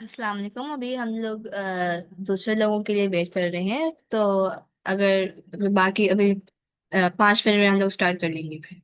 अस्सलाम वालेकुम। अभी हम लोग दूसरे लोगों के लिए वेट कर रहे हैं, तो अगर बाकी अभी 5 मिनट में हम लोग स्टार्ट कर लेंगे फिर।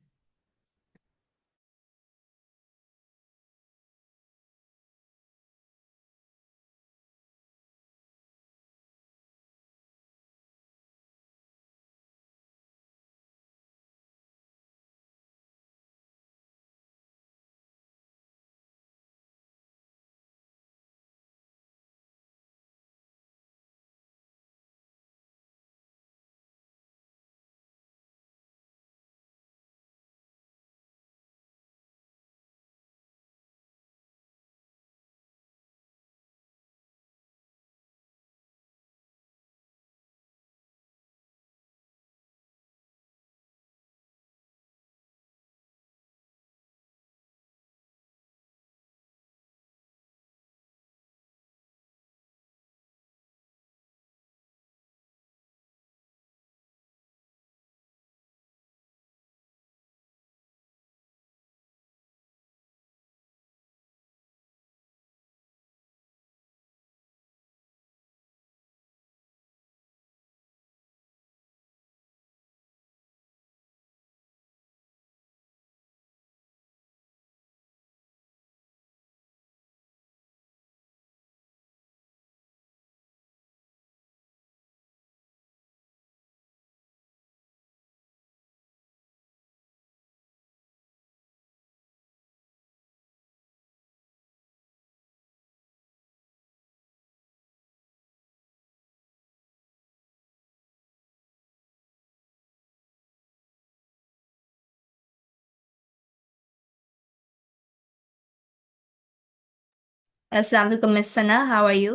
अस्सलाम वालेकुम miss Sana, how are you?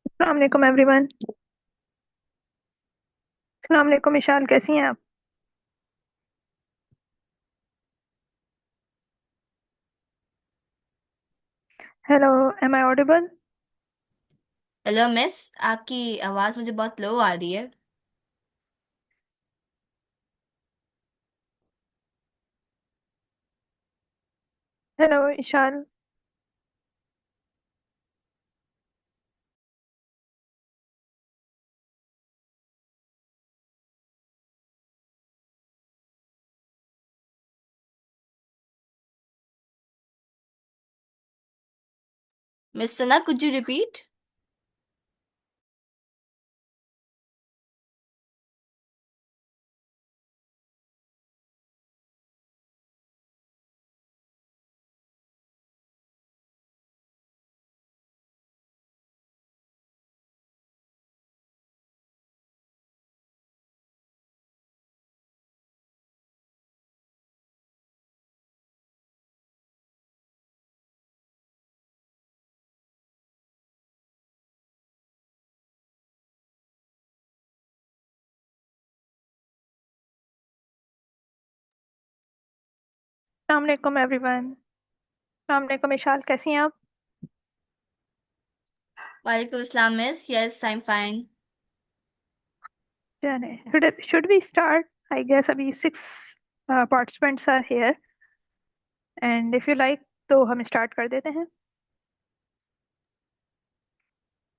अस्सलाम वालेकुम एवरीवन। अस्सलाम वालेकुम इशाल, कैसी हैं आप? Hello, am I audible? Hello miss, आपकी आवाज़ मुझे बहुत लो आ रही है। Hello Ishal. Miss Sana, could you repeat? अस्सलाम वालेकुम एवरीवन। अस्सलाम वालेकुम इशाल, कैसी हैं आप? वालेकुम अस्सलाम miss, yes I am fine. Should we start? I guess अभी 6 participants are here, and if you like तो हम स्टार्ट कर देते हैं।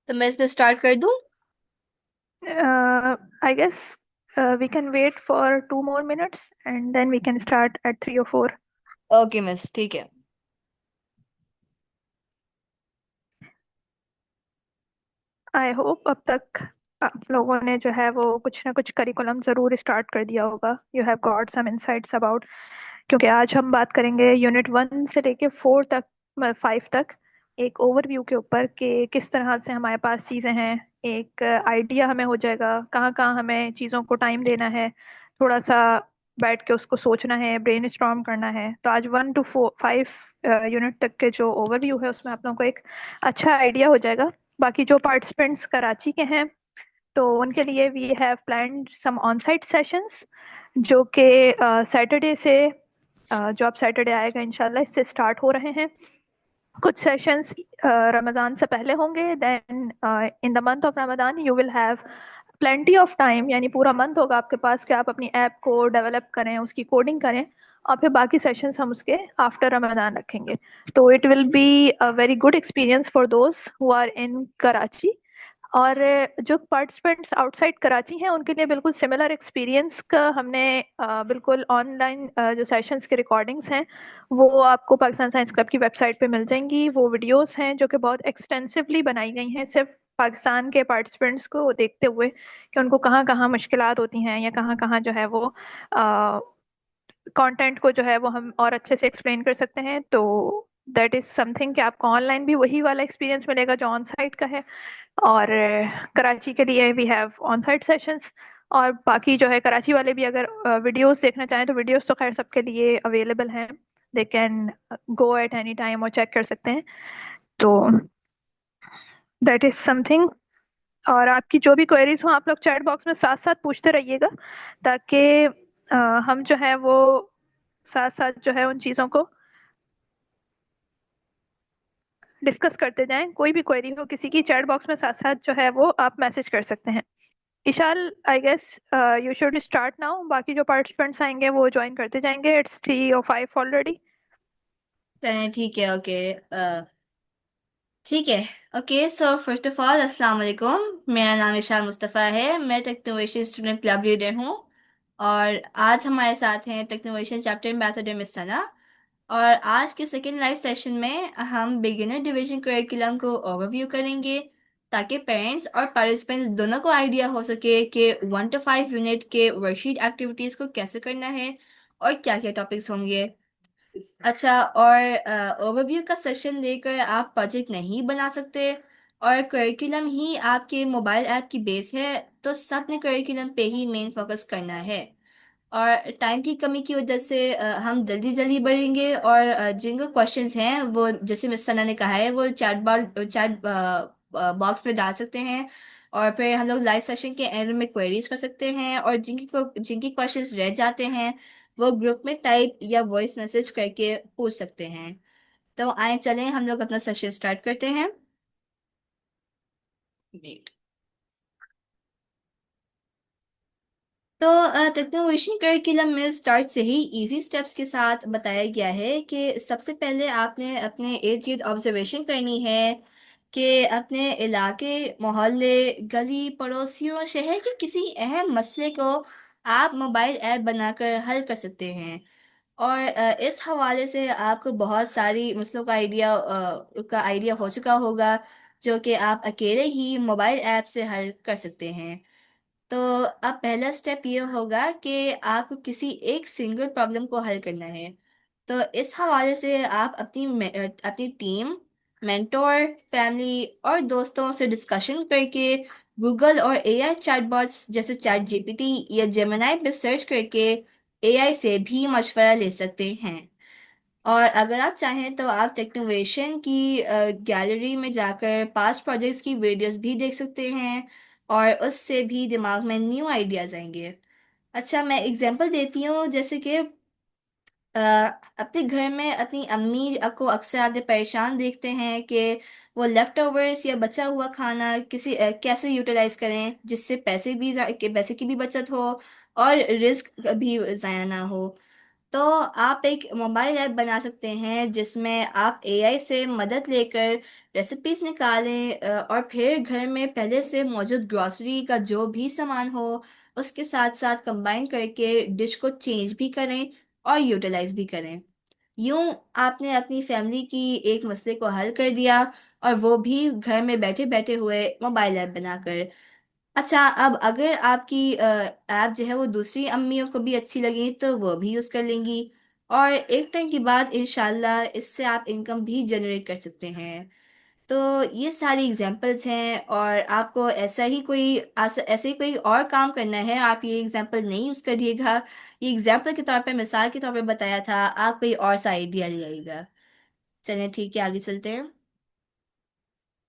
तो मैं इसमें स्टार्ट कर दूं? I guess we can wait for 2 more minutes and then we can start at 3 or 4। Okay miss, ठीक है। आई होप अब तक आप लोगों ने जो है वो कुछ ना कुछ करिकुलम जरूर स्टार्ट कर दिया होगा। You have got some insights about, क्योंकि आज हम बात करेंगे यूनिट 1 से लेके 4 तक, 5 तक, एक ओवरव्यू के ऊपर कि किस तरह से हमारे पास चीज़ें हैं। एक आइडिया हमें हो जाएगा कहाँ कहाँ हमें चीज़ों को टाइम देना है, थोड़ा सा बैठ के उसको सोचना है, ब्रेन स्टॉर्म करना है। तो आज 1 to 5 यूनिट तक के जो ओवरव्यू है उसमें आप लोगों को एक अच्छा आइडिया हो जाएगा। बाकी जो पार्टिसिपेंट्स कराची के हैं तो उनके लिए we have planned some on site sessions जो कि सैटरडे से जो अब सैटरडे आएगा इंशाल्लाह इससे स्टार्ट हो रहे हैं। कुछ सेशंस रमज़ान से पहले होंगे, then in the month of Ramzan you will have plenty of time, यानी पूरा मंथ होगा आपके पास कि आप अपनी ऐप को डेवलप करें, उसकी कोडिंग करें, और फिर बाकी सेशंस हम उसके आफ्टर रमज़ान रखेंगे। तो it will be a very good experience for those who are in Karachi. और जो पार्टिसिपेंट्स आउटसाइड कराची हैं उनके लिए बिल्कुल सिमिलर एक्सपीरियंस का हमने बिल्कुल ऑनलाइन जो सेशंस के रिकॉर्डिंग्स हैं वो आपको पाकिस्तान साइंस क्लब की वेबसाइट पे मिल जाएंगी। वो वीडियोस हैं जो कि बहुत एक्सटेंसिवली बनाई गई हैं सिर्फ पाकिस्तान के पार्टिसिपेंट्स को देखते हुए कि उनको कहाँ कहाँ मुश्किलात होती हैं या कहाँ कहाँ जो है वो कंटेंट को जो है वो हम और अच्छे से एक्सप्लेन कर सकते हैं। तो दैट इज समथिंग कि आपको ऑनलाइन भी वही वाला एक्सपीरियंस मिलेगा जो ऑन साइट का है। और कराची के लिए we have on site sessions. और बाकी जो है कराची वाले भी अगर वीडियोस देखना चाहें तो वीडियोस तो खैर सबके लिए अवेलेबल हैं, they can go at any time और चेक कर सकते हैं। तो दैट इज समथिंग। और आपकी जो भी क्वेरीज हो आप लोग चैट बॉक्स में साथ साथ पूछते रहिएगा ताकि हम जो है वो साथ साथ जो है उन चीज़ों को डिस्कस करते जाएं। कोई भी क्वेरी हो किसी की, चैट बॉक्स में साथ साथ जो है वो आप मैसेज कर सकते हैं। Ishal, I guess you should start now, बाकी जो पार्टिसिपेंट्स आएंगे वो ज्वाइन करते जाएंगे। It's 3:05 already. चलें ठीक है, ओके। ठीक है। Okay, so first of all अस्सलाम वालेकुम। मेरा नाम इशान मुस्तफ़ा है, मैं टेक्नोवेशन स्टूडेंट क्लब लीडर हूँ। और आज हमारे साथ हैं टेक्नोवेशन चैप्टर एम्बेसडर मिस सना। और आज के सेकेंड लाइव सेशन में हम बिगिनर डिवीजन करिकुलम को ओवरव्यू करेंगे, ताकि पेरेंट्स और पार्टिसिपेंट्स दोनों को आइडिया हो सके कि 1 to 5 यूनिट के वर्कशीट एक्टिविटीज़ को कैसे करना है और क्या क्या टॉपिक्स होंगे। अच्छा, और ओवरव्यू का सेशन लेकर आप प्रोजेक्ट नहीं बना सकते और करिकुलम ही आपके मोबाइल ऐप की बेस है, तो सबने करिकुलम पे ही मेन फोकस करना है। और टाइम की कमी की वजह से हम जल्दी जल्दी बढ़ेंगे, और जिनको क्वेश्चंस हैं वो जैसे मिस सना ने कहा है वो चैट बॉक्स में डाल सकते हैं। और फिर हम लोग लाइव सेशन के एंड में क्वेरीज कर सकते हैं, और जिनकी क्वेश्चंस रह जाते हैं वो ग्रुप में टाइप या वॉइस मैसेज करके पूछ सकते हैं। तो आए चलें हम लोग अपना सेशन स्टार्ट करते हैं। Wait. तो टेक्नोवेशन करिकुलम में स्टार्ट से ही इजी स्टेप्स के साथ बताया गया है कि सबसे पहले आपने अपने इर्द गिर्द ऑब्जर्वेशन करनी है कि अपने इलाके, मोहल्ले, गली, पड़ोसियों, शहर के किसी अहम मसले को आप मोबाइल ऐप बनाकर हल कर सकते हैं। और इस हवाले से आपको बहुत सारी मसलों का आइडिया हो चुका होगा, जो कि आप अकेले ही मोबाइल ऐप से हल कर सकते हैं। तो अब पहला स्टेप ये होगा कि आपको किसी एक सिंगल प्रॉब्लम को हल करना है। तो इस हवाले से आप अपनी टीम, मेंटोर, फैमिली और दोस्तों से डिस्कशन करके गूगल और एआई चैटबॉट्स जैसे चैट जीपीटी या जेमिनाई पे सर्च करके एआई से भी मशवरा ले सकते हैं। और अगर आप चाहें तो आप टेक्नोवेशन की गैलरी में जाकर पास्ट प्रोजेक्ट्स की वीडियोस भी देख सकते हैं, और उससे भी दिमाग में न्यू आइडियाज आएंगे। अच्छा, मैं एग्जांपल देती हूँ, जैसे कि अ, अपने घर में अपनी अम्मी को अक्सर आते परेशान देखते हैं कि वो लेफ्ट ओवर्स या बचा हुआ खाना कैसे यूटिलाइज करें जिससे पैसे की भी बचत हो और रिस्क भी ज़ाया ना हो। तो आप एक मोबाइल ऐप बना सकते हैं जिसमें आप एआई से मदद लेकर रेसिपीज निकालें, और फिर घर में पहले से मौजूद ग्रोसरी का जो भी सामान हो उसके साथ साथ कंबाइन करके डिश को चेंज भी करें और यूटिलाइज भी करें। यूं आपने अपनी फैमिली की एक मसले को हल कर दिया, और वो भी घर में बैठे बैठे हुए मोबाइल ऐप बनाकर। अच्छा, अब अगर आपकी ऐप जो है वो दूसरी अम्मियों को भी अच्छी लगी तो वो भी यूज़ कर लेंगी, और एक टाइम के बाद इंशाल्लाह इससे आप इनकम भी जनरेट कर सकते हैं। तो ये सारी एग्जांपल्स हैं, और आपको ऐसे ही कोई और काम करना है, आप ये एग्जांपल नहीं यूज़ करिएगा। ये एग्जांपल के तौर पे, मिसाल के तौर पे बताया था, आप कोई और सा आइडिया ले आइएगा। चलिए ठीक है, आगे चलते हैं।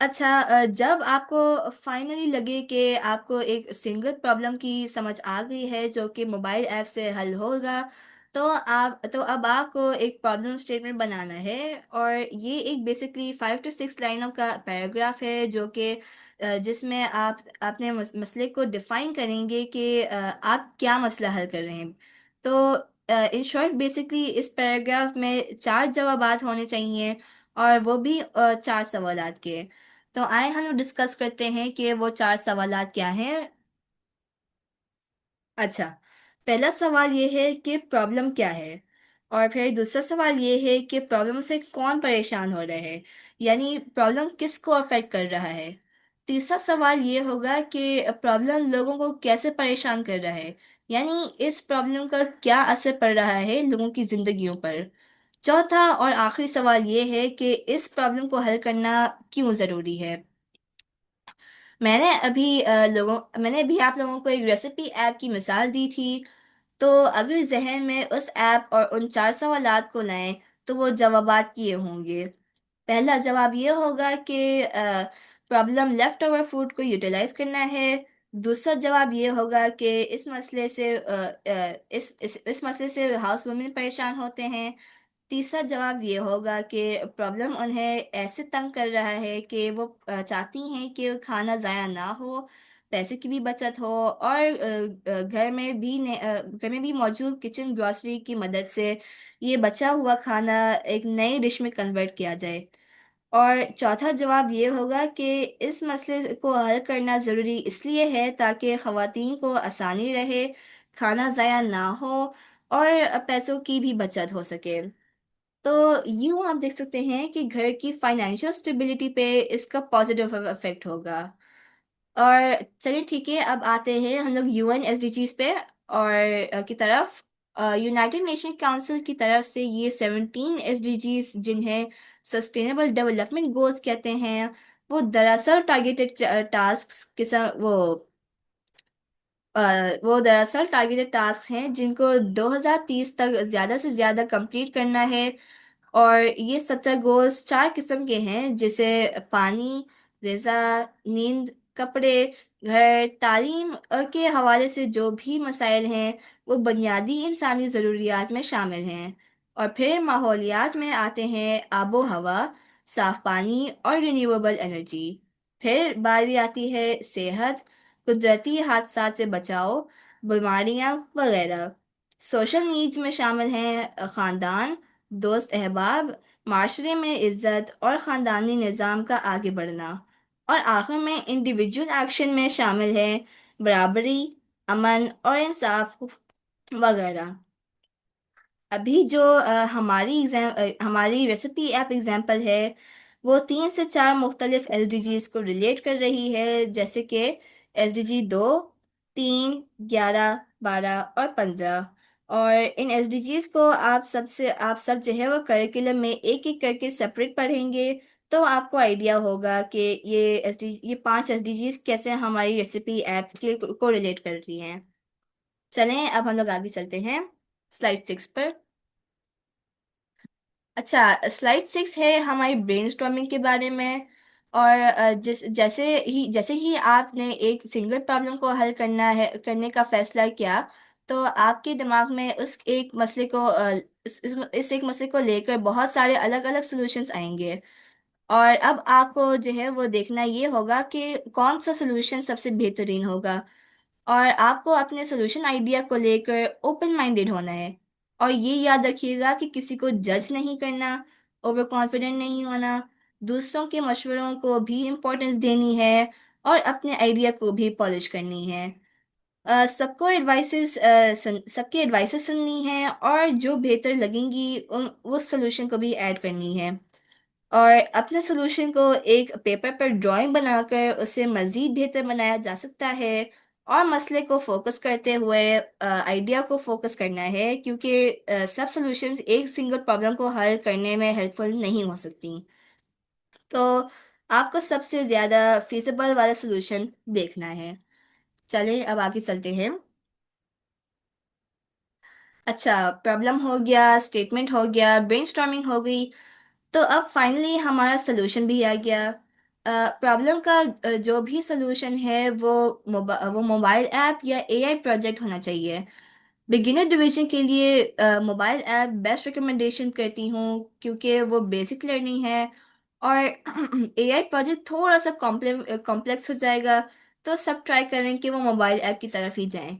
अच्छा, जब आपको फाइनली लगे कि आपको एक सिंगल प्रॉब्लम की समझ आ गई है जो कि मोबाइल ऐप से हल होगा, तो अब आपको एक प्रॉब्लम स्टेटमेंट बनाना है। और ये एक बेसिकली 5 to 6 लाइनों का पैराग्राफ है जो कि जिसमें आप अपने मसले को डिफाइन करेंगे कि आप क्या मसला हल कर रहे हैं। तो इन शॉर्ट बेसिकली इस पैराग्राफ में 4 जवाबात होने चाहिए, और वो भी 4 सवालात के। तो आए हम लोग डिस्कस करते हैं कि वो 4 सवालात क्या हैं। अच्छा, पहला सवाल ये है कि प्रॉब्लम क्या है। और फिर दूसरा सवाल ये है कि प्रॉब्लम से कौन परेशान हो रहा है, यानी प्रॉब्लम किसको अफेक्ट कर रहा है। तीसरा सवाल ये होगा कि प्रॉब्लम लोगों को कैसे परेशान कर रहा है, यानी इस प्रॉब्लम का क्या असर पड़ रहा है लोगों की जिंदगियों पर। चौथा और आखिरी सवाल ये है कि इस प्रॉब्लम को हल करना क्यों ज़रूरी है। मैंने अभी आप लोगों को एक रेसिपी ऐप की मिसाल दी थी। तो अगर जहन में उस ऐप और उन 4 सवालात को लाएं, तो वो जवाबात ये होंगे। पहला जवाब ये होगा कि प्रॉब्लम लेफ्ट ओवर फूड को यूटिलाइज करना है। दूसरा जवाब ये होगा कि इस मसले से हाउस वुमेन परेशान होते हैं। तीसरा जवाब ये होगा कि प्रॉब्लम उन्हें ऐसे तंग कर रहा है कि वो चाहती हैं कि खाना ज़ाया ना हो, पैसे की भी बचत हो, और घर में भी मौजूद किचन ग्रॉसरी की मदद से ये बचा हुआ खाना एक नई डिश में कन्वर्ट किया जाए। और चौथा जवाब ये होगा कि इस मसले को हल करना ज़रूरी इसलिए है ताकि ख़वातीन को आसानी रहे, खाना ज़ाया ना हो, और पैसों की भी बचत हो सके। तो यूं आप देख सकते हैं कि घर की फाइनेंशियल स्टेबिलिटी पे इसका पॉजिटिव इफेक्ट होगा। और चलिए ठीक है, अब आते हैं हम लोग यूएन एसडीजीज पे और की तरफ। यूनाइटेड नेशन काउंसिल की तरफ से ये 17 एसडीजीज, जिन्हें सस्टेनेबल डेवलपमेंट गोल्स कहते हैं, वो दरअसल टारगेटेड टास्क के अ, वो दरअसल टारगेटेड टास्क हैं जिनको 2030 तक ज़्यादा से ज़्यादा कंप्लीट करना है। और ये 17 गोल्स 4 किस्म के हैं, जैसे पानी, ग़िज़ा, नींद, कपड़े, घर, तालीम के हवाले से जो भी मसाइल हैं वो बुनियादी इंसानी ज़रूरियात में शामिल हैं। और फिर माहौलियात में आते हैं आबो हवा, साफ पानी और रिन्यूएबल एनर्जी। फिर बारी आती है सेहत, कुदरती हादसा से बचाओ, बीमारियां वगैरह। सोशल नीड्स में शामिल हैं ख़ानदान, दोस्त अहबाब, माशरे में इज्जत और ख़ानदानी निज़ाम का आगे बढ़ना। और आखिर में इंडिविजुअल एक्शन में शामिल है बराबरी, अमन और इंसाफ वगैरह। अभी जो हमारी रेसिपी ऐप एग्जाम्पल है, वो 3 से 4 मुख्तलिफ एसडीजीज को रिलेट कर रही है, जैसे कि एसडीजी 2, 3, 11, 12 और 15। और इन एसडीजीज को आप सब जो है वो करिकुलम में एक एक करके सेपरेट पढ़ेंगे, तो आपको आइडिया होगा कि ये 5 एसडीजीज कैसे हमारी रेसिपी ऐप के को रिलेट करती हैं। चलें, अब हम लोग आगे चलते हैं स्लाइड 6 पर। अच्छा, स्लाइड 6 है हमारी ब्रेनस्टॉर्मिंग के बारे में। और जैसे ही आपने एक सिंगल प्रॉब्लम को हल करने का फैसला किया, तो आपके दिमाग में उस एक मसले को इस एक मसले को लेकर बहुत सारे अलग अलग सॉल्यूशंस आएंगे। और अब आपको जो है वो देखना ये होगा कि कौन सा सॉल्यूशन सबसे बेहतरीन होगा। और आपको अपने सोल्यूशन आइडिया को लेकर ओपन माइंडेड होना है। और ये याद रखिएगा कि किसी को जज नहीं करना, ओवर कॉन्फिडेंट नहीं होना, दूसरों के मशवरों को भी इम्पोर्टेंस देनी है, और अपने आइडिया को भी पॉलिश करनी है। सबके एडवाइसेस सुननी है, और जो बेहतर लगेंगी उस सोल्यूशन को भी ऐड करनी है। और अपने सोल्यूशन को एक पेपर पर ड्राइंग बनाकर उसे मज़ीद बेहतर बनाया जा सकता है। और मसले को फोकस करते हुए आइडिया को फोकस करना है, क्योंकि सब सॉल्यूशंस एक सिंगल प्रॉब्लम को हल करने में हेल्पफुल नहीं हो सकती। तो आपको सबसे ज़्यादा फिजिबल वाला सॉल्यूशन देखना है। चलिए, अब आगे चलते हैं। अच्छा, प्रॉब्लम हो गया, स्टेटमेंट हो गया, ब्रेनस्टॉर्मिंग हो गई। तो अब फाइनली हमारा सॉल्यूशन भी आ गया। प्रॉब्लम का जो भी सोल्यूशन है वो मोबाइल ऐप या एआई प्रोजेक्ट होना चाहिए। बिगिनर डिवीजन के लिए मोबाइल ऐप बेस्ट रिकमेंडेशन करती हूँ, क्योंकि वो बेसिक लर्निंग है। और एआई प्रोजेक्ट थोड़ा सा कॉम्प्लेक्स हो जाएगा, तो सब ट्राई करें कि वो मोबाइल ऐप की तरफ ही जाएं।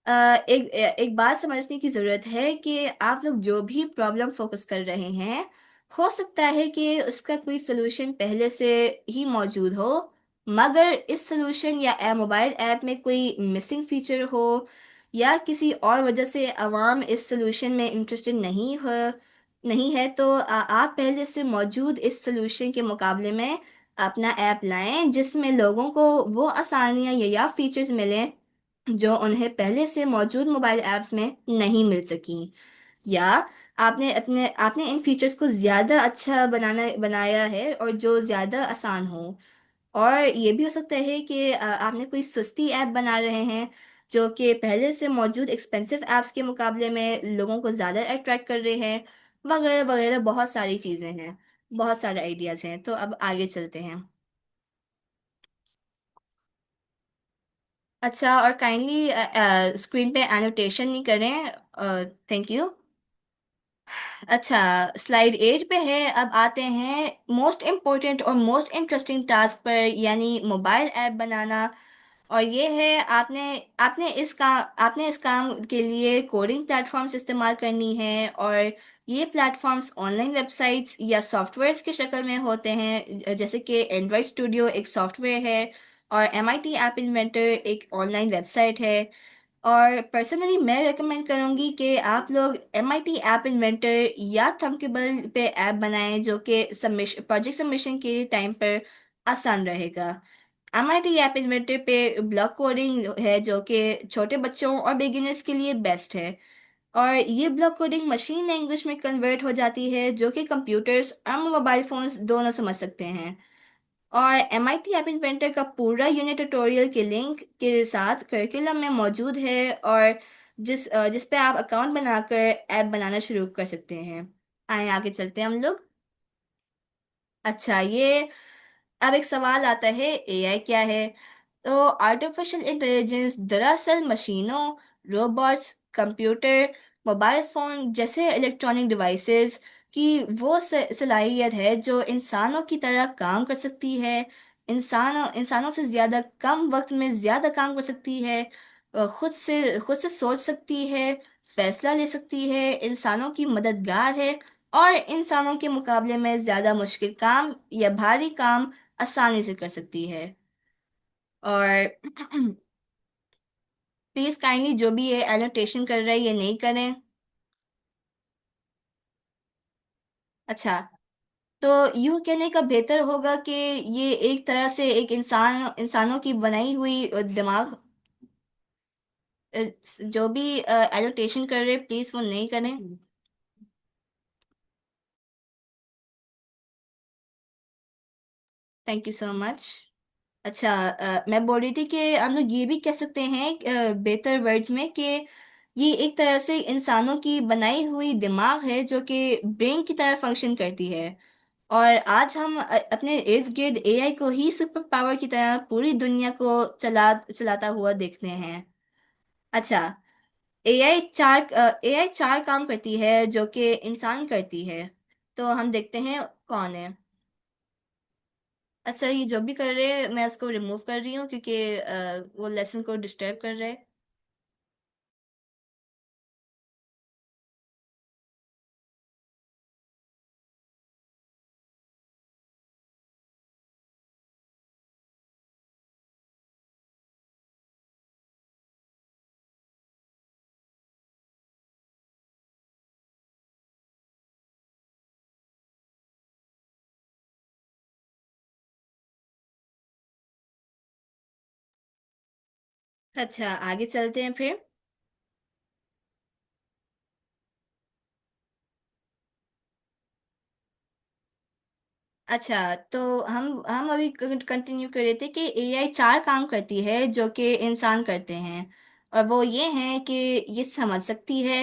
अ, एक बात समझने की ज़रूरत है कि आप लोग जो भी प्रॉब्लम फोकस कर रहे हैं, हो सकता है कि उसका कोई सोल्यूशन पहले से ही मौजूद हो, मगर इस सोल्यूशन या मोबाइल ऐप में कोई मिसिंग फीचर हो, या किसी और वजह से आवाम इस सोल्यूशन में इंटरेस्टेड नहीं है, तो आप पहले से मौजूद इस सोल्यूशन के मुकाबले में अपना ऐप लाएं जिसमें लोगों को वो आसानियाँ या फीचर्स मिलें जो उन्हें पहले से मौजूद मोबाइल ऐप्स में नहीं मिल सकी। या आपने इन फीचर्स को ज़्यादा अच्छा बनाया है और जो ज़्यादा आसान हो। और ये भी हो सकता है कि आपने कोई सस्ती ऐप बना रहे हैं जो कि पहले से मौजूद एक्सपेंसिव ऐप्स के मुकाबले में लोगों को ज़्यादा अट्रैक्ट कर रहे हैं, वगैरह वगैरह। बहुत सारी चीज़ें हैं, बहुत सारे आइडियाज़ हैं। तो अब आगे चलते हैं। अच्छा, और काइंडली स्क्रीन पे एनोटेशन नहीं करें, थैंक यू। अच्छा, स्लाइड 8 पे है। अब आते हैं मोस्ट इम्पोर्टेंट और मोस्ट इंटरेस्टिंग टास्क पर, यानी मोबाइल ऐप बनाना। और ये है, आपने इस काम के लिए कोडिंग प्लेटफॉर्म्स इस्तेमाल करनी है। और ये प्लेटफॉर्म्स ऑनलाइन वेबसाइट्स या सॉफ्टवेयर्स के शक्ल में होते हैं, जैसे कि एंड्रॉयड स्टूडियो एक सॉफ्टवेयर है, और एमआईटी ऐप इन्वेंटर एक ऑनलाइन वेबसाइट है। और पर्सनली मैं रेकमेंड करूँगी कि आप लोग एमआईटी ऐप इन्वेंटर या थंकेबल पे ऐप बनाएं, जो कि सबमिशन प्रोजेक्ट सबमिशन के टाइम पर आसान रहेगा। एमआईटी ऐप इन्वेंटर पे ब्लॉक कोडिंग है, जो कि छोटे बच्चों और बिगिनर्स के लिए बेस्ट है। और ये ब्लॉक कोडिंग मशीन लैंग्वेज में कन्वर्ट हो जाती है, जो कि कंप्यूटर्स और मोबाइल फोन्स दोनों समझ सकते हैं। और MIT ऐप इन्वेंटर का पूरा यूनिट ट्यूटोरियल के लिंक के साथ करिकुलम में मौजूद है, और जिस पे आप अकाउंट बनाकर ऐप बनाना शुरू कर सकते हैं। आए आगे चलते हैं हम लोग। अच्छा, ये अब एक सवाल आता है, एआई क्या है? तो आर्टिफिशियल इंटेलिजेंस दरअसल मशीनों, रोबोट्स, कंप्यूटर, मोबाइल फोन जैसे इलेक्ट्रॉनिक डिवाइसेस की वो सलाहियत है जो इंसानों की तरह काम कर सकती है। इंसानों से ज़्यादा कम वक्त में ज़्यादा काम कर सकती है, खुद से सोच सकती है, फैसला ले सकती है, इंसानों की मददगार है, और इंसानों के मुकाबले में ज्यादा मुश्किल काम या भारी काम आसानी से कर सकती है। और प्लीज काइंडली जो भी ये एनोटेशन कर रहे हैं ये नहीं करें। अच्छा, तो यूं कहने का बेहतर होगा कि ये एक तरह से एक इंसानों की बनाई हुई दिमाग, अ, जो भी एनोटेशन कर रहे प्लीज वो नहीं करें। Thank you so much. अच्छा, मैं बोल रही थी कि हम लोग ये भी कह सकते हैं बेहतर वर्ड्स में कि ये एक तरह से इंसानों की बनाई हुई दिमाग है जो कि ब्रेन की तरह फंक्शन करती है। और आज हम अपने इर्द गिर्द एआई को ही सुपर पावर की तरह पूरी दुनिया को चलाता हुआ देखते हैं। अच्छा, एआई चार काम करती है जो कि इंसान करती है। तो हम देखते हैं कौन है। अच्छा, ये जो भी कर रहे हैं मैं उसको रिमूव कर रही हूँ, क्योंकि वो लेसन को डिस्टर्ब कर रहे हैं। अच्छा, आगे चलते हैं फिर। अच्छा, तो हम अभी कंटिन्यू कर रहे थे कि एआई चार काम करती है जो कि इंसान करते हैं। और वो ये हैं कि ये समझ सकती है,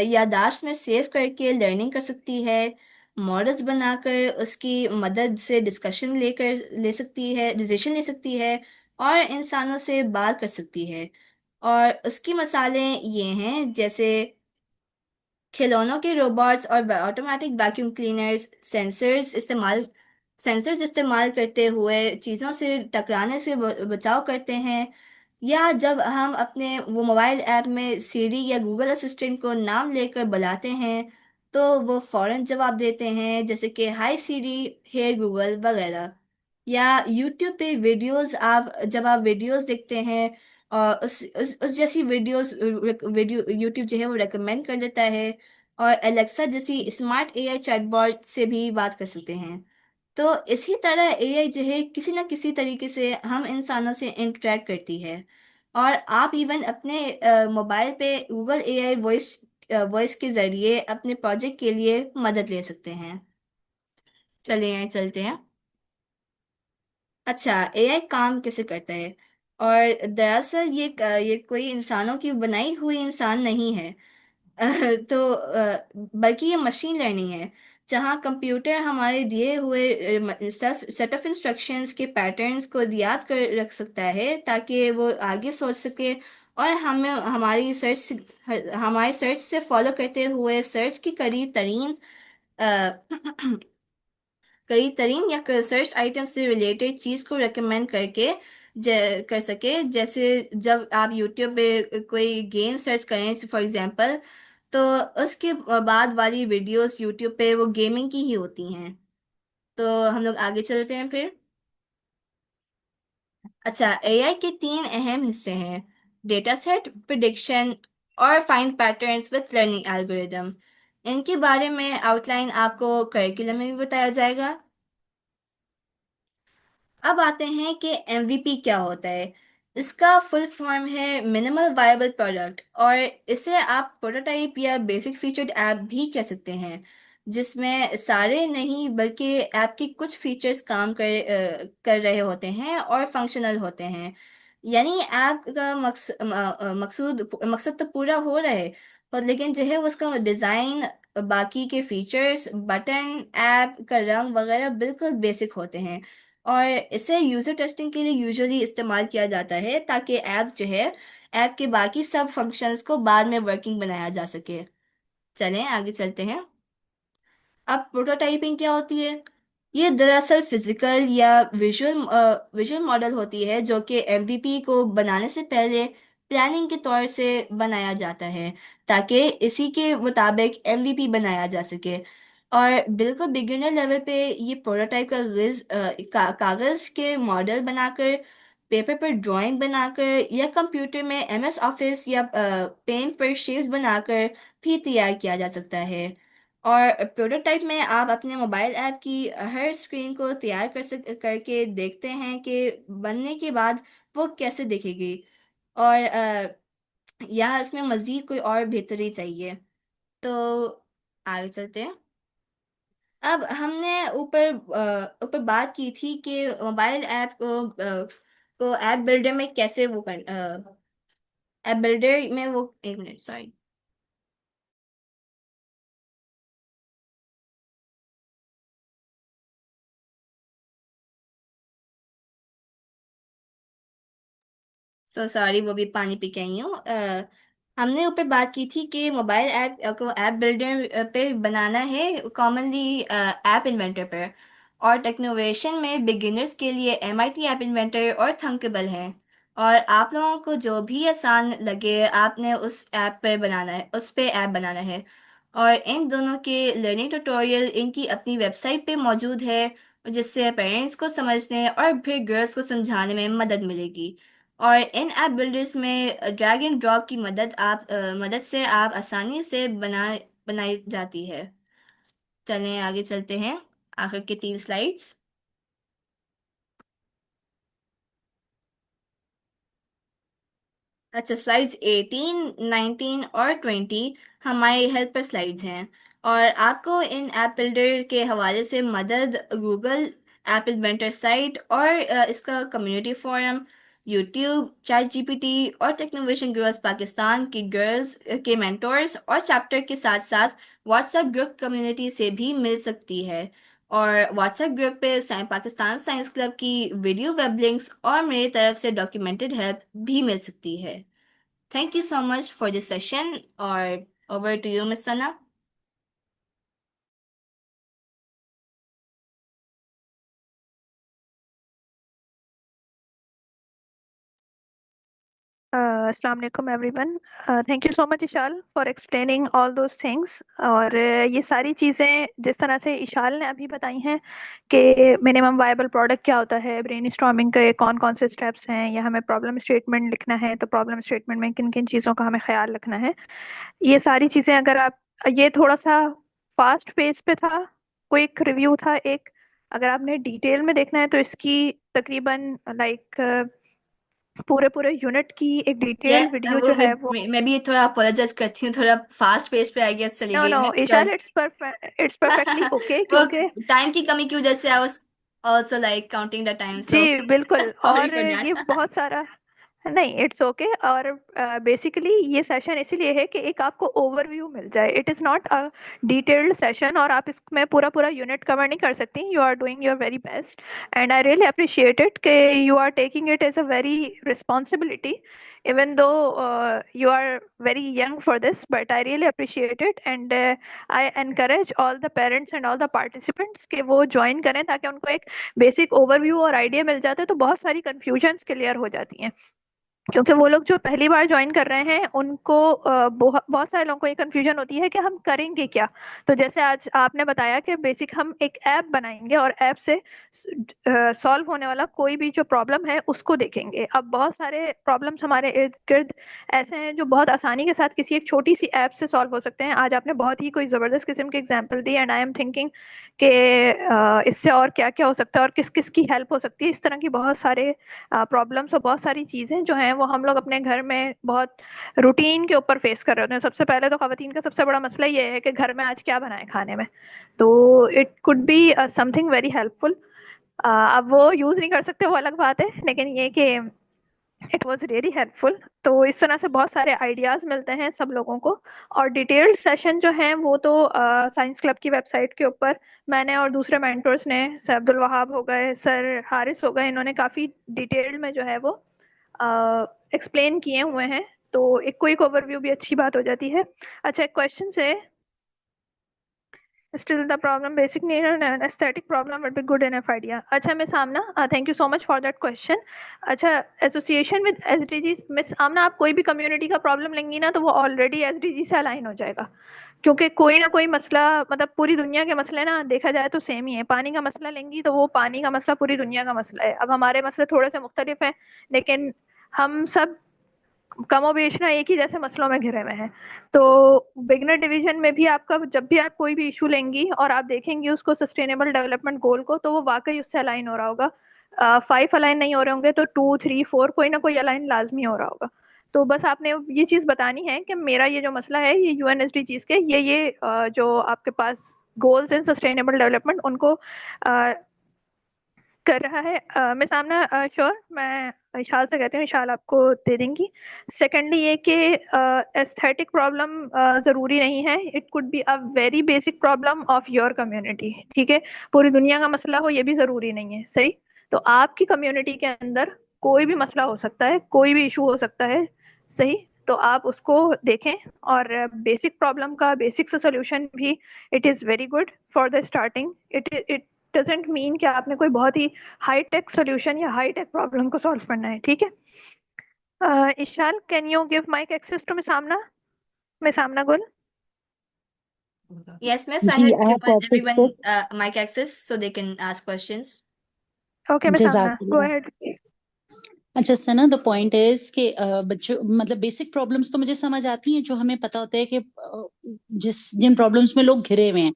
याददाश्त में सेव करके लर्निंग कर सकती है, मॉडल्स बनाकर उसकी मदद से डिस्कशन लेकर ले सकती है, डिसीजन ले सकती है, और इंसानों से बात कर सकती है। और उसकी मिसालें ये हैं, जैसे खिलौनों के रोबोट्स और ऑटोमेटिक वैक्यूम क्लीनर्स, सेंसर्स इस्तेमाल करते हुए चीज़ों से टकराने से बचाव करते हैं। या जब हम अपने वो मोबाइल ऐप में सीरी या गूगल असिस्टेंट को नाम लेकर बुलाते हैं, तो वो फौरन जवाब देते हैं, जैसे कि हाय सीरी, हे गूगल वगैरह। या यूट्यूब पे वीडियोस, आप जब आप वीडियोस देखते हैं और उस जैसी वीडियोस, वीडियो यूट्यूब जो है वो रेकमेंड कर देता है। और एलेक्सा जैसी स्मार्ट एआई चैटबॉट से भी बात कर सकते हैं। तो इसी तरह एआई जो है किसी ना किसी तरीके से हम इंसानों से इंटरेक्ट करती है। और आप इवन अपने मोबाइल पे गूगल एआई वॉइस वॉइस के जरिए अपने प्रोजेक्ट के लिए मदद ले सकते हैं। चलिए चलते हैं। अच्छा, एआई काम कैसे करता है? और दरअसल ये कोई इंसानों की बनाई हुई इंसान नहीं है। बल्कि ये मशीन लर्निंग है, जहाँ कंप्यूटर हमारे दिए हुए सेट ऑफ इंस्ट्रक्शंस के पैटर्न्स को याद कर रख सकता है, ताकि वो आगे सोच सके। और हमें हमारे सर्च से फॉलो करते हुए सर्च की करीब तरीन या सर्च आइटम से रिलेटेड चीज को रेकमेंड कर सके। जैसे जब आप यूट्यूब पे कोई गेम सर्च करें फॉर एग्जांपल, तो उसके बाद वाली वीडियोस यूट्यूब पे वो गेमिंग की ही होती हैं। तो हम लोग आगे चलते हैं फिर। अच्छा, एआई के तीन अहम हिस्से हैं: डेटा सेट, प्रिडिक्शन, और find patterns with learning algorithm. इनके बारे में आउटलाइन आपको करिकुलम में भी बताया जाएगा। अब आते हैं कि एमवीपी क्या होता है। इसका फुल फॉर्म है मिनिमल वायबल प्रोडक्ट, और इसे आप प्रोटोटाइप या बेसिक फीचर्ड ऐप भी कह सकते हैं, जिसमें सारे नहीं बल्कि ऐप के कुछ फीचर्स कर रहे होते हैं और फंक्शनल होते हैं। यानी ऐप का मकसद तो पूरा हो रहा है, पर लेकिन जो है उसका डिज़ाइन, बाकी के फीचर्स, बटन, ऐप का रंग वगैरह बिल्कुल बेसिक होते हैं। और इसे यूजर टेस्टिंग के लिए यूजुअली इस्तेमाल किया जाता है, ताकि ऐप के बाकी सब फंक्शंस को बाद में वर्किंग बनाया जा सके। चलें आगे चलते हैं। अब प्रोटोटाइपिंग क्या होती है? ये दरअसल फिजिकल या विजुअल मॉडल होती है, जो कि एमवीपी को बनाने से पहले प्लानिंग के तौर से बनाया जाता है, ताकि इसी के मुताबिक एमवीपी बनाया जा सके। और बिल्कुल बिगिनर लेवल पे ये प्रोटोटाइप कागज के मॉडल बनाकर, पेपर पर ड्राइंग बनाकर, या कंप्यूटर में एमएस ऑफिस या पेंट पर शेप्स बनाकर भी तैयार किया जा सकता है। और प्रोटोटाइप में आप अपने मोबाइल ऐप की हर स्क्रीन को तैयार करके देखते हैं कि बनने के बाद वो कैसे दिखेगी। और या इसमें मज़ीद कोई और बेहतरी चाहिए। तो आगे चलते हैं। अब हमने ऊपर बात की थी कि मोबाइल ऐप को ऐप बिल्डर में कैसे वो कर ऐप बिल्डर में वो, एक मिनट सॉरी। सो सॉरी, वो भी पानी पी के आई हूँ। हमने ऊपर बात की थी कि मोबाइल ऐप को ऐप बिल्डर पे बनाना है, कॉमनली ऐप इन्वेंटर पर। और टेक्नोवेशन में बिगिनर्स के लिए एमआईटी ऐप इन्वेंटर और थंकेबल है। और आप लोगों को जो भी आसान लगे, आपने उस पे ऐप बनाना है। और इन दोनों के लर्निंग ट्यूटोरियल इनकी अपनी वेबसाइट पे मौजूद है, जिससे पेरेंट्स को समझने और फिर गर्ल्स को समझाने में मदद मिलेगी। और इन ऐप बिल्डर्स में ड्रैग एंड ड्रॉप की मदद से आप आसानी से बनाई जाती है। चलें आगे चलते हैं। आखिर के 3 स्लाइड्स। अच्छा, स्लाइड्स 18, 19 और 20 हमारी हेल्प पर स्लाइड्स हैं। और आपको इन ऐप बिल्डर के हवाले से मदद गूगल ऐप इन्वेंटर साइट और इसका community forum, YouTube, chat GPT और टेक्नोविजन गर्ल्स पाकिस्तान की गर्ल्स के मेंटोर्स और चैप्टर के साथ साथ व्हाट्सएप ग्रुप कम्युनिटी से भी मिल सकती है। और व्हाट्सएप ग्रुप पे पाकिस्तान साइंस क्लब की वीडियो वेब लिंक्स और मेरी तरफ से डॉक्यूमेंटेड हेल्प भी मिल सकती है। Thank you so much for this session, और ओवर टू यू मिस सना। अस्सलाम वालेकुम everyone. Thank you so much Ishal for explaining all those things. और ये सारी चीज़ें जिस तरह से इशाल ने अभी बताई हैं कि मिनिमम वायबल प्रोडक्ट क्या होता है, ब्रेन स्टॉर्मिंग के कौन कौन से स्टेप्स हैं, या हमें प्रॉब्लम स्टेटमेंट लिखना है तो प्रॉब्लम स्टेटमेंट में किन किन चीज़ों का हमें ख्याल रखना है, ये सारी चीज़ें अगर आप, ये थोड़ा सा फास्ट पेस पे था, क्विक रिव्यू था एक। अगर आपने डिटेल में देखना है तो इसकी तकरीबन लाइक पूरे पूरे यूनिट की एक डिटेल यस, वीडियो वो जो है वो। मैं भी थोड़ा अपोलोजाइज करती हूँ, थोड़ा फास्ट पेस पे आई गेस चली नो गई no ma'am, Ishal, because it's perfectly okay, वो क्योंकि टाइम की कमी की वजह से I was also like counting the time, जी सो बिल्कुल। सॉरी और फॉर ये दैट। बहुत सारा, नहीं इट्स ओके। और बेसिकली ये सेशन इसीलिए है कि एक आपको ओवरव्यू मिल जाए, it is not a detailed session, और आप इसमें पूरा पूरा यूनिट कवर नहीं कर सकती। You are doing your very best and I really appreciate it कि you are taking it as a very responsibility, even though you are very young for this, but I really appreciate it and I encourage all the parents and all the participants कि वो join करें ताकि उनको एक basic overview और idea मिल जाता है, तो बहुत सारी कंफ्यूजन्स क्लियर हो जाती हैं। क्योंकि वो लोग जो पहली बार ज्वाइन कर रहे हैं उनको बहुत बहुत सारे लोगों को ये कंफ्यूजन होती है कि हम करेंगे क्या। तो जैसे आज आपने बताया कि बेसिक हम एक ऐप बनाएंगे और ऐप से सॉल्व होने वाला कोई भी जो प्रॉब्लम है उसको देखेंगे। अब बहुत सारे प्रॉब्लम्स हमारे इर्द गिर्द ऐसे हैं जो बहुत आसानी के साथ किसी एक छोटी सी ऐप से सॉल्व हो सकते हैं। आज आपने बहुत ही कोई ज़बरदस्त किस्म की example the and I am thinking कि इससे और क्या क्या हो सकता है और किस किस की हेल्प हो सकती है। इस तरह की बहुत सारे प्रॉब्लम्स और बहुत सारी चीज़ें जो हैं वो हम लोग अपने घर में बहुत रूटीन के ऊपर फेस कर रहे होते हैं। सबसे पहले तो ख़वातीन का सबसे बड़ा मसला ये है कि घर में आज क्या बनाए खाने में, तो it could be something very helpful. अब वो यूज़ नहीं कर सकते वो अलग बात है, लेकिन ये कि इट वॉज रियली हेल्पफुल। तो इस तरह से बहुत सारे आइडियाज़ मिलते हैं सब लोगों को। और डिटेल्ड सेशन जो हैं वो तो साइंस क्लब की वेबसाइट के ऊपर मैंने और दूसरे मेंटर्स ने, सर अब्दुल वहाब हो गए, सर हारिस हो गए, इन्होंने काफ़ी डिटेल्ड में जो है वो एक्सप्लेन किए हुए हैं। तो एक क्विक ओवरव्यू भी अच्छी बात हो जाती है। अच्छा, एक क्वेश्चन से, still the problem basic need and aesthetic problem would be good enough idea। अच्छा miss Amna, thank you so much for that question. अच्छा, association with SDG, miss Amna आप कोई भी कम्युनिटी का प्रॉब्लम लेंगी ना तो वो ऑलरेडी एसडीजी से अलाइन हो जाएगा, क्योंकि कोई ना कोई मसला, मतलब पूरी दुनिया के मसले ना देखा जाए तो सेम ही है। पानी का मसला लेंगी तो वो पानी का मसला पूरी दुनिया का मसला है। अब हमारे मसले थोड़े से मुख्तलिफ हैं, लेकिन हम सब कमोबेश ना एक ही जैसे मसलों में घिरे हुए हैं। तो बिगनर डिवीजन में भी आपका जब भी आप कोई भी इशू लेंगी और आप देखेंगी उसको सस्टेनेबल डेवलपमेंट गोल को, तो वो वाकई उससे अलाइन हो रहा होगा। 5 अलाइन नहीं हो रहे होंगे तो 2 3 4 कोई ना कोई अलाइन लाजमी हो रहा होगा। तो बस आपने ये चीज़ बतानी है कि मेरा ये जो मसला है ये यूएनएसडीजीज के ये जो आपके पास गोल्स हैं सस्टेनेबल डेवलपमेंट उनको कर रहा है। मैं सामना श्योर, मैं इशाल से कहती हूँ, इशाल आपको दे देंगी। सेकेंडली ये कि एस्थेटिक प्रॉब्लम ज़रूरी नहीं है, it could be a very basic problem of your community. ठीक है, पूरी दुनिया का मसला हो ये भी ज़रूरी नहीं है, सही। तो आपकी कम्युनिटी के अंदर कोई भी मसला हो सकता है, कोई भी इशू हो सकता है, सही। तो आप उसको देखें और बेसिक प्रॉब्लम का बेसिक से सोल्यूशन भी, it is very good for the starting. It doesn't mean कि आपने कोई बहुत ही हाई टेक सोल्यूशन या हाई टेक प्रॉब्लम को सॉल्व करना है। ठीक है, Ishal can you give mic access to miss Aamna Gul? Yes, miss, I जी had आप given everyone picture mic access so they can ask questions. Okay miss Aamna go जजाकल्ला। Ahead. अच्छा सना, द पॉइंट इज कि बच्चों मतलब बेसिक प्रॉब्लम्स तो मुझे समझ आती हैं, जो हमें पता होता है कि जिन प्रॉब्लम्स में लोग घिरे हुए हैं,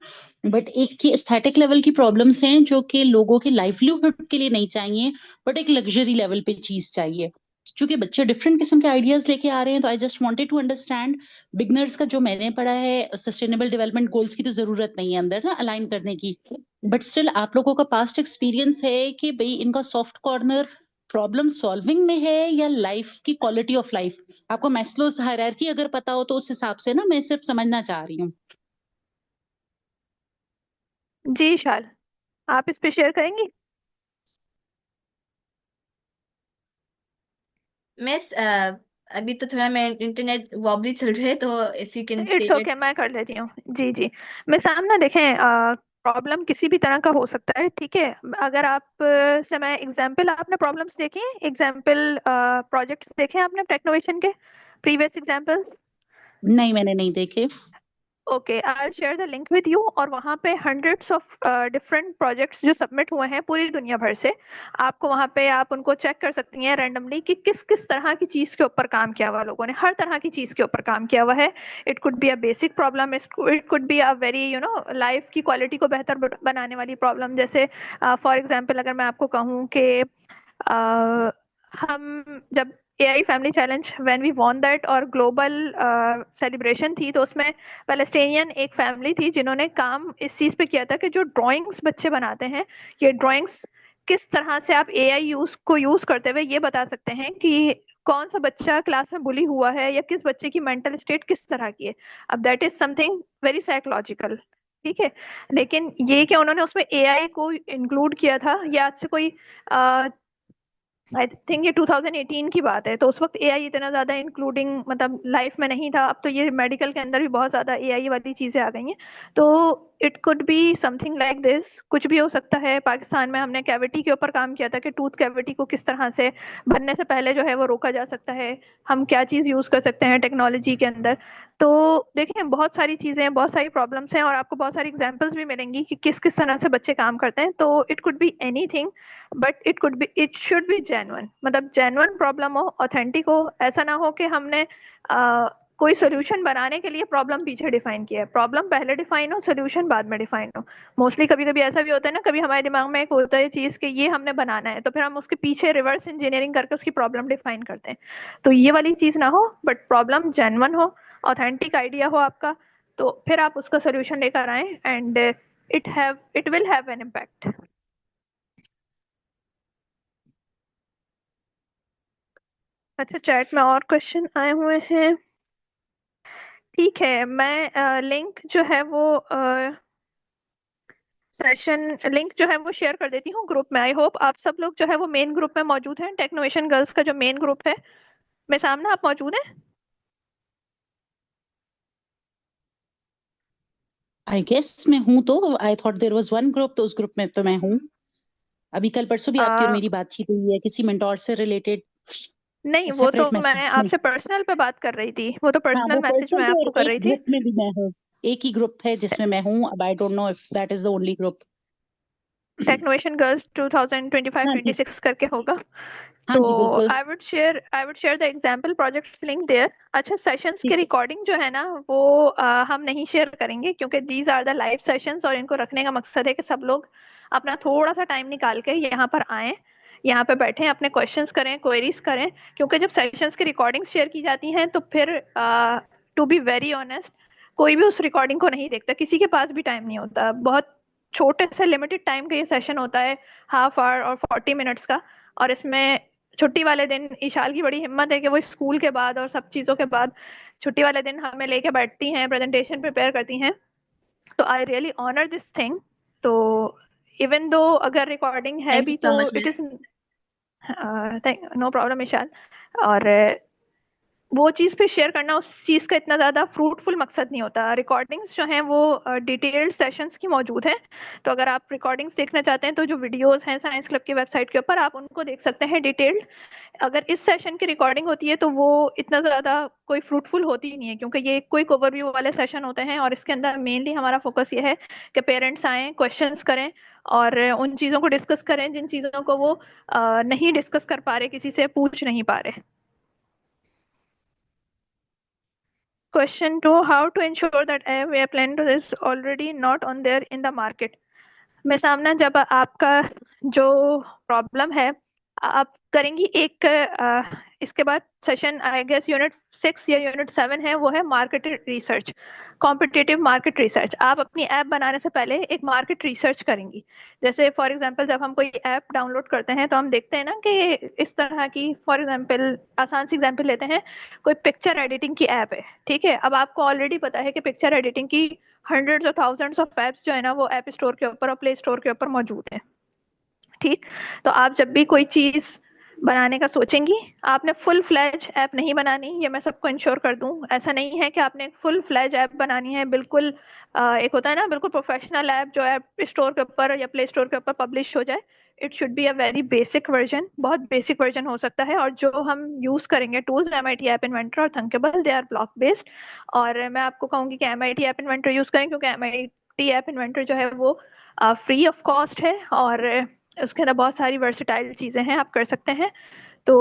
बट एक की एस्थेटिक लेवल की प्रॉब्लम्स हैं जो कि लोगों के लाइवलीहुड के लिए नहीं चाहिए, बट एक लग्जरी लेवल पे चीज चाहिए। चूंकि बच्चे डिफरेंट किस्म के आइडियाज लेके आ रहे हैं, तो I just wanted to understand beginners का जो मैंने पढ़ा है, सस्टेनेबल डेवलपमेंट गोल्स की तो जरूरत नहीं है अंदर ना अलाइन करने की, बट स्टिल आप लोगों का पास्ट एक्सपीरियंस है कि भाई इनका सॉफ्ट कॉर्नर प्रॉब्लम सॉल्विंग में है या लाइफ की क्वालिटी ऑफ लाइफ? आपको मैस्लोस हायरार्की अगर पता हो तो उस हिसाब से ना, मैं सिर्फ समझना चाह रही हूँ। जी शाल, आप इस पे शेयर करेंगी? मिस, अभी तो थोड़ा मैं इंटरनेट वॉबली चल रहा है, तो if you can say it's okay, मैं कर लेती हूँ। जी जी। मैं सामने देखें, प्रॉब्लम किसी भी तरह का हो सकता है, ठीक है। अगर आप से मैं एग्जांपल, आपने प्रॉब्लम्स देखे हैं, एग्जांपल प्रोजेक्ट्स देखे हैं आपने टेक्नोवेशन के प्रीवियस एग्जांपल्स? नहीं, मैंने नहीं देखे। Okay, I share the link with you, और वहाँ पे हंड्रेड्स ऑफ डिफरेंट प्रोजेक्ट्स जो सबमिट हुए हैं पूरी दुनिया भर से, आपको वहाँ पे आप उनको चेक कर सकती हैं रैंडमली कि किस किस तरह की चीज़ के ऊपर काम किया हुआ लोगों ने। हर तरह की चीज़ के ऊपर काम किया हुआ है। It could be a basic problem, it could be a very life की क्वालिटी को बेहतर बनाने वाली प्रॉब्लम। जैसे फॉर एग्जाम्पल अगर मैं आपको कहूँ कि हम जब AI family challenge when we won that और ग्लोबल सेलिब्रेशन थी, तो उसमें पैलेस्टीनियन एक फैमिली थी जिन्होंने काम इस चीज़ पे किया था कि जो ड्राइंग्स बच्चे बनाते हैं, ये ड्राइंग्स किस तरह से आप एआई यूज करते हुए ये बता सकते हैं कि कौन सा बच्चा क्लास में बुली हुआ है या किस बच्चे की मेंटल स्टेट किस तरह की है। अब that is something very psychological, ठीक है। लेकिन ये कि उन्होंने उसमें एआई को इंक्लूड किया था, या आज से कोई आई थिंक ये 2018 की बात है, तो उस वक्त एआई इतना ज्यादा इंक्लूडिंग मतलब लाइफ में नहीं था। अब तो ये मेडिकल के अंदर भी बहुत ज्यादा एआई वाली चीजें आ गई हैं। तो it could be something like this, कुछ भी हो सकता है। पाकिस्तान में हमने कैविटी के ऊपर काम किया था कि टूथ कैविटी को किस तरह से बनने से पहले जो है वो रोका जा सकता है, हम क्या चीज यूज कर सकते हैं टेक्नोलॉजी के अंदर। तो देखें, बहुत सारी चीजें, बहुत सारी प्रॉब्लम्स हैं, और आपको बहुत सारी एग्जांपल्स भी मिलेंगी कि किस किस तरह से बच्चे काम करते हैं। तो it could be anything, but it should be genuine, मतलब जेन्युइन प्रॉब्लम हो, ऑथेंटिक हो। ऐसा ना हो कि हमने कोई सोल्यूशन बनाने के लिए प्रॉब्लम पीछे डिफाइन किया है, प्रॉब्लम पहले डिफाइन हो, सोल्यूशन बाद में डिफाइन हो। मोस्टली कभी कभी ऐसा भी होता है ना, कभी हमारे दिमाग में एक होता है चीज कि ये हमने बनाना है, तो फिर हम उसके पीछे रिवर्स इंजीनियरिंग करके उसकी प्रॉब्लम डिफाइन करते हैं। तो ये वाली चीज ना हो, बट प्रॉब्लम जेन्युइन हो, ऑथेंटिक आइडिया हो आपका, तो फिर आप उसका सोल्यूशन लेकर आए, and it will have an impact. अच्छा, चैट में और क्वेश्चन आए हुए हैं। ठीक है, मैं लिंक जो है वो सेशन लिंक जो है वो शेयर कर देती हूँ ग्रुप में। आई होप आप सब लोग जो है वो मेन ग्रुप में मौजूद हैं, टेक्नोवेशन गर्ल्स का जो मेन ग्रुप है। मैं सामने, आप मौजूद हैं? आई गेस मैं हूं, तो I thought there was one group, तो उस ग्रुप में तो मैं हूँ। अभी कल परसों भी आपकी और आ, मेरी बातचीत हुई है किसी मेंटोर से रिलेटेड, नहीं, वो तो सेपरेट मैं मैसेज में। आपसे पर्सनल पे बात कर रही थी, वो तो हाँ, पर्सनल वो मैसेज पर्सन मैं तो, और आपको कर एक रही थी। ग्रुप में भी मैं हूँ। एक ही ग्रुप है जिसमें मैं हूँ। अब I don't know if that is the only group. Technovation girls 2025 हाँ जी। 26 करके होगा। हाँ तो जी, बिल्कुल। I would share the example project link there. अच्छा, सेशंस के ठीक है। रिकॉर्डिंग जो है ना वो हम नहीं शेयर करेंगे, क्योंकि these are the live sessions, और इनको रखने का मकसद है कि सब लोग अपना थोड़ा सा टाइम निकाल के यहाँ पर आएं, यहाँ पे बैठें, अपने क्वेश्चंस करें, क्वेरीज करें। क्योंकि जब सेशंस की रिकॉर्डिंग्स शेयर की जाती हैं तो फिर टू बी वेरी ऑनेस्ट, कोई भी उस रिकॉर्डिंग को नहीं देखता, किसी के पास भी टाइम नहीं होता। बहुत छोटे से लिमिटेड टाइम का ये सेशन होता है, हाफ आवर और 40 मिनट्स का। और इसमें छुट्टी वाले दिन ईशाल की बड़ी हिम्मत है कि वो स्कूल के बाद और सब चीज़ों के बाद छुट्टी वाले दिन हमें लेके बैठती हैं, प्रेजेंटेशन प्रिपेयर करती हैं। तो I really honour this thing. तो इवन दो अगर रिकॉर्डिंग है थैंक यू भी सो तो much it miss. Is no problem Ishal. और वो चीज़ पे शेयर करना उस चीज़ का इतना ज़्यादा फ्रूटफुल मकसद नहीं होता। रिकॉर्डिंग्स जो हैं वो डिटेल्ड सेशंस की मौजूद हैं। तो अगर आप रिकॉर्डिंग्स देखना चाहते हैं तो जो वीडियोस हैं साइंस क्लब की वेबसाइट के ऊपर, आप उनको देख सकते हैं डिटेल्ड। अगर इस सेशन की रिकॉर्डिंग होती है तो वो इतना ज़्यादा कोई फ्रूटफुल होती ही नहीं है, क्योंकि ये क्विक ओवरव्यू वाले सेशन होते हैं, और इसके अंदर मेनली हमारा फोकस ये है कि पेरेंट्स आएँ, क्वेश्चंस करें, और उन चीज़ों को डिस्कस करें जिन चीज़ों को वो नहीं डिस्कस कर पा रहे, किसी से पूछ नहीं पा रहे। Question 2, how to ensure that we are planning to is already not on there in the market? मैं सामना, जब आपका जो प्रॉब्लम है, आप करेंगी एक इसके बाद सेशन आई गेस यूनिट 6 या यूनिट 7 है, वो है market research, competitive market research. आप अपनी ऐप बनाने से पहले एक मार्केट रिसर्च करेंगी। जैसे फॉर एग्जांपल जब हम कोई ऐप डाउनलोड करते हैं तो हम देखते हैं ना कि इस तरह की, फॉर एग्जांपल आसान सी एग्जांपल लेते हैं, कोई पिक्चर एडिटिंग की ऐप है, ठीक है। अब आपको ऑलरेडी पता है कि पिक्चर एडिटिंग की हंड्रेड्स और थाउजेंड्स ऑफ ऐप्स जो है ना वो ऐप स्टोर के ऊपर और प्ले स्टोर के ऊपर मौजूद है, ठीक। तो आप जब भी कोई चीज बनाने का सोचेंगी, आपने फुल फ्लैज ऐप नहीं बनानी, ये मैं सबको इंश्योर कर दूं। ऐसा नहीं है कि आपने एक फुल फ्लैज ऐप बनानी है, बिल्कुल एक होता है ना बिल्कुल प्रोफेशनल ऐप जो ऐप स्टोर के ऊपर या प्ले स्टोर के ऊपर पब्लिश हो जाए। It should be a very basic version, बहुत बेसिक वर्जन हो सकता है। और जो हम यूज करेंगे टूल्स, MIT ऐप इन्वेंटर और Thunkable, they R block based. और मैं आपको कहूंगी कि MIT ऐप इन्वेंटर यूज करें, क्योंकि MIT ऐप इन्वेंटर जो है वो फ्री ऑफ कॉस्ट है और उसके अंदर बहुत सारी वर्सेटाइल चीजें हैं, आप कर सकते हैं। तो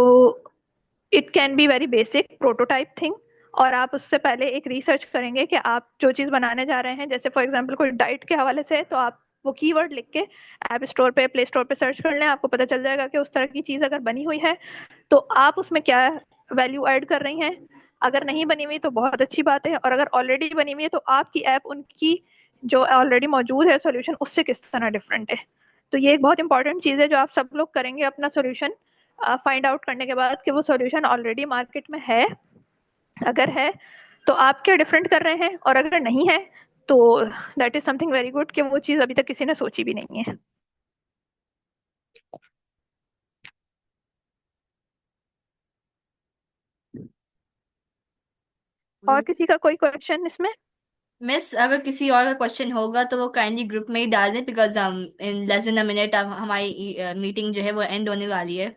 it can be very basic prototype thing. और आप उससे पहले एक रिसर्च करेंगे कि आप जो चीज बनाने जा रहे हैं, जैसे फॉर एग्जांपल कोई डाइट के हवाले से है, तो आप वो कीवर्ड लिख के ऐप स्टोर पे प्ले स्टोर पे सर्च कर लें, आपको पता चल जाएगा कि उस तरह की चीज अगर बनी हुई है तो आप उसमें क्या वैल्यू ऐड कर रही हैं। अगर नहीं बनी हुई तो बहुत अच्छी बात है, और अगर ऑलरेडी बनी हुई है तो आपकी ऐप उनकी जो ऑलरेडी मौजूद है सॉल्यूशन उससे किस तरह डिफरेंट है। तो ये एक बहुत इंपॉर्टेंट चीज है जो आप सब लोग करेंगे अपना सॉल्यूशन फाइंड आउट करने के बाद कि वो सॉल्यूशन ऑलरेडी मार्केट में है। अगर है तो आप क्या डिफरेंट कर रहे हैं, और अगर नहीं है तो that is something very good कि वो चीज अभी तक किसी ने सोची भी नहीं है। और किसी का कोई क्वेश्चन इसमें? मिस, अगर किसी और का क्वेश्चन होगा तो वो काइंडली ग्रुप में ही डाल दें, बिकॉज हम in less than a minute अब हमारी मीटिंग जो है वो एंड होने वाली है।